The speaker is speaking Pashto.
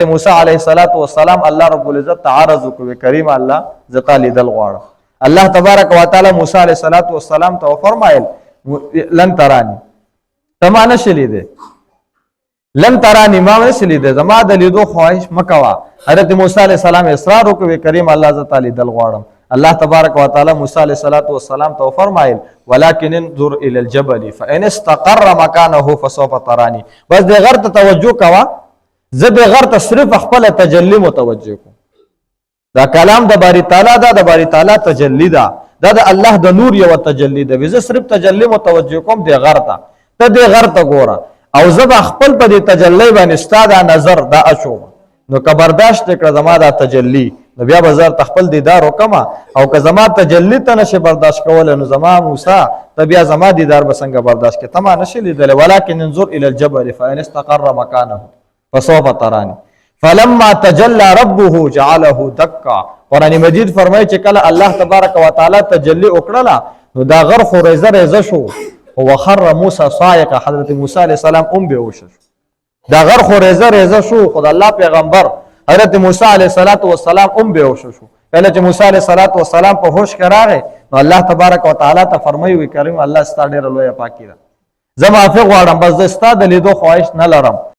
موسی علیه السلام الله رب العزت تعرض وکړي کریم الله زتا لیدل غواړم. الله تبارک وتعالى موسی علیه السلام ته فرمایل لن ترانی تما نشلی دې لن ترانی ما نشلی دې زما د لیدو خواهش مکوا. حضرت موسی علیه السلام اصرار وکړي کریم الله زتا لیدل غواړم. الله تبارک وتعالى موسی علیه السلام ته فرمایل ولكن انظر الى الجبل فان استقر مكانه فسوف تراني. بس د غر ته توجه کوا، زه د غر ته صرف خپل تجلی متوجه کوم. دا کلام د باری تعالی دا د باری تعالی تجلی دا د الله د نور یو تجلی دا زه صرف تجلی متوجه کوم د غر ته. ته د غر ته ګوره او زه خپل په دې تجلی باندې ستاد نظر دا اچوم. نو که برداشت کړه زما دا تجلی نو بیا بازار تخپل دیدار وکما، او که زما تجلی ته نشه برداشت کول نو زما موسی ته بیا زما دیدار بسنګ برداشت کې تما نشه لیدل. ولکن انظر الى الجبل فان استقر مكانه فسوف تراني فلما تجلى ربه جعله دكا. قرآن مجید فرمایي چې کله الله تبارک وتعالى تجلی وکړه نو دا غر خو ریزه شو او خر موسی صاعقه. حضرت موسی علیه السلام به وشو دا غر خو ریزه شو. خدای الله پیغمبر حضرت موسی علیه السلام به وشو. کله چې موسی علیه السلام په هوش کې راغی نو الله تبارک وتعالى ته فرمایي کریم الله ستاسو ډېر لوی پاکي ده، زه معافي غواړم، بس د ستاسو د لیدو خواهش نه لرم.